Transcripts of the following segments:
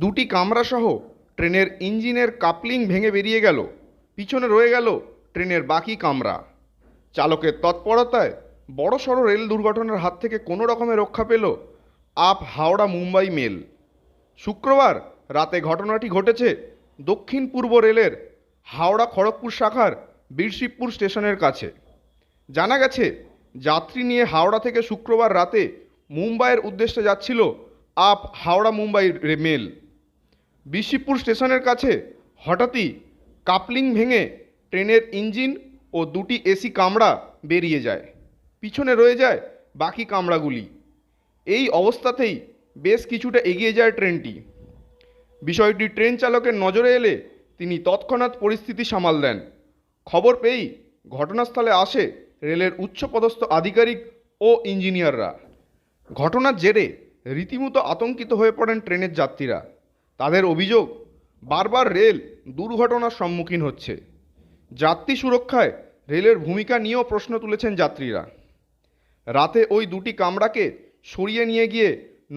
দুটি কামরাসহ ট্রেনের ইঞ্জিনের কাপলিং ভেঙে বেরিয়ে গেল, পিছনে রয়ে গেল ট্রেনের বাকি কামরা। চালকের তৎপরতায় বড়সড় রেল দুর্ঘটনার হাত থেকে কোনো রকমে রক্ষা পেল আপ হাওড়া মুম্বাই মেল। শুক্রবার রাতে ঘটনাটি ঘটেছে দক্ষিণ পূর্ব রেলের হাওড়া খড়গপুর শাখার বীরশিবপুর স্টেশনের কাছে। জানা গেছে, যাত্রী নিয়ে হাওড়া থেকে শুক্রবার রাতে মুম্বাইয়ের উদ্দেশ্যে যাচ্ছিল আপ হাওড়া মুম্বাই মেল। বীরশিবপুর স্টেশনের কাছে হঠাৎই কাপলিং ভেঙে ট্রেনের ইঞ্জিন ও দুটি এসি কামরা বেরিয়ে যায়, পিছনে রয়ে যায় বাকি কামরাগুলি। এই অবস্থাতেই বেশ কিছুটা এগিয়ে যায় ট্রেনটি। বিষয়টি ট্রেন চালকের নজরে এলে তিনি তৎক্ষণাৎ পরিস্থিতি সামাল দেন। খবর পেয়েই ঘটনাস্থলে আসে রেলের উচ্চপদস্থ আধিকারিক ও ইঞ্জিনিয়াররা। ঘটনার জেরে রীতিমতো আতঙ্কিত হয়ে পড়েন ট্রেনের যাত্রীরা। তাদের অভিযোগ, বারবার রেল দুর্ঘটনার সম্মুখীন হচ্ছে। যাত্রী সুরক্ষায় রেলের ভূমিকা নিয়েও প্রশ্ন তুলেছেন যাত্রীরা। রাতে ওই দুটি কামরাকে সরিয়ে নিয়ে গিয়ে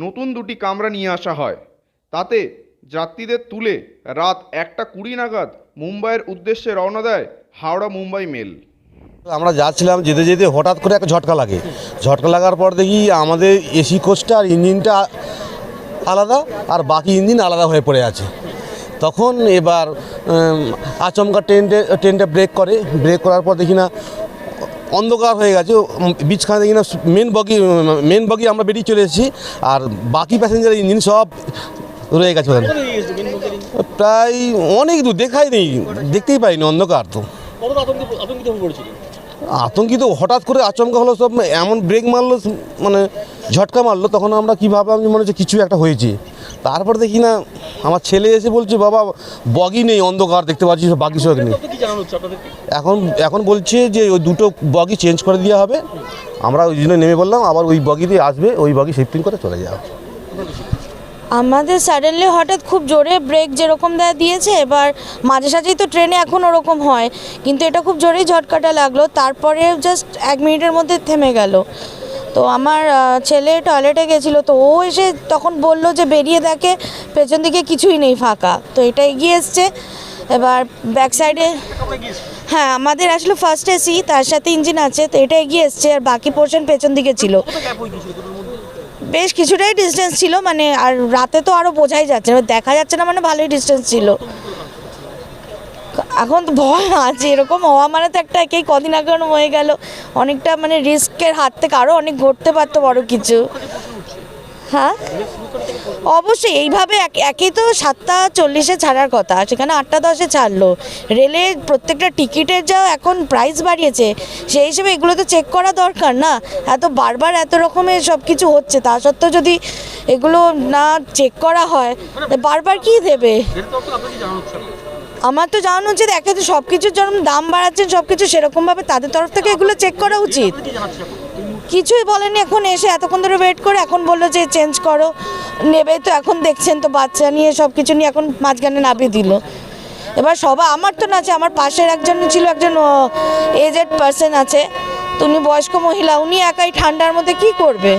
নতুন দুটি কামরা নিয়ে আসা হয়। তাতে যাত্রীদের তুলে রাত 1:20 নাগাদ মুম্বাইয়ের উদ্দেশ্যে রওনা দেয় হাওড়া মুম্বাই মেল। আমরা যাচ্ছিলাম, যেতে যেতে হঠাৎ করে একটা ঝটকা লাগে। ঝটকা লাগার পর দেখি আমাদের এসি কোচটা আর ইঞ্জিনটা আলাদা, আর বাকি ইঞ্জিন আলাদা হয়ে পড়ে আছে। তখন এবার আচমকা ট্রেনটা ব্রেক করার পর দেখি না অন্ধকার হয়ে গেছে। বিচখানে দেখি না মেন বগি আমরা বেরিয়ে চলে এসেছি, আর বাকি প্যাসেঞ্জার ইঞ্জিন সব রয়ে গেছে। প্রায় অনেক দূর দেখতেই পাইনি, অন্ধকার। তো আতঙ্কিত হঠাৎ করে আচমকা হলো, সব এমন ব্রেক মারলো, মানে ঝটকা মারলো। তখন আমরা কীভাবে, আমি মনে হচ্ছে কিছু একটা হয়েছে। তারপর দেখি না আমার ছেলে এসে বলছে, বাবা বগি নেই, অন্ধকার দেখতে পাচ্ছি, সব বাকি সব নেই। এখন বলছে যে ওই দুটো বগি চেঞ্জ করে দেওয়া হবে। আমরা ওই জন্য নেমে বললাম, আবার ওই বগি দিয়ে আসবে, ওই বগি শিফটিং করে চলে যাবে। আমাদের সাডেনলি হঠাৎ খুব জোরে ব্রেক যেরকম দিয়েছে, এবার মাঝে সাঝেই তো ট্রেনে এখন ওরকম হয়, কিন্তু এটা খুব জোরেই ঝটকাটা লাগলো। তারপরে জাস্ট 1 মিনিটের মধ্যে থেমে গেল। তো আমার ছেলে টয়লেটে গেছিলো, তো ও এসে তখন বলল যে বেরিয়ে দেখে পেছন দিকে কিছুই নেই, ফাঁকা। তো এটা এগিয়ে এসছে। এবার ব্যাক সাইডে, হ্যাঁ আমাদের আসলে ফার্স্ট এসি, তার সাথে ইঞ্জিন আছে, তো এটা এগিয়ে এসছে, আর বাকি পোর্শন পেছন দিকে ছিল। বেশ কিছুটাই ডিস্টেন্স ছিল, মানে আর রাতে তো আরও বোঝাই যাচ্ছে না, দেখা যাচ্ছে না, মানে ভালোই ডিস্টেন্স ছিল। এখন তো ভয় আছে, এরকম হওয়া মানে তো একটা একেই কদিন আগে হয়ে গেল, অনেকটা মানে রিস্কের হাত থেকে আরও অনেক ঘটতে পারতো বড় কিছু। হ্যাঁ অবশ্যই, এইভাবে একেই তো 7:40 ছাড়ার কথা, সেখানে 8:10 ছাড়লো। রেলের প্রত্যেকটা টিকিটের যা এখন প্রাইস বাড়িয়েছে, সেই হিসেবে এগুলো তো চেক করা দরকার না। এত বারবার এত রকমের সব কিছু হচ্ছে, তা সত্ত্বেও যদি এগুলো না চেক করা হয়, বারবার কি দেবে? আমার তো জানানো হচ্ছে, একে তো সব কিছুর যেরকম দাম বাড়াচ্ছেন সব কিছু, সেরকমভাবে তাদের তরফ থেকে এগুলো চেক করা উচিত। কিছুই বলেনি, এখন এসে এতক্ষণ ধরে ওয়েট করে এখন বললো যে চেঞ্জ করো, নেবে। তো এখন দেখছেন তো বাচ্চা নিয়ে সব কিছু নিয়ে এখন মাঝখানে নামিয়ে দিল। এবার সবাই, আমার তো না আছে, আমার পাশের একজন ছিল, একজন এজেড পার্সন আছে, তো উনি বয়স্ক মহিলা, উনি একাই ঠান্ডার মধ্যে কি করবে।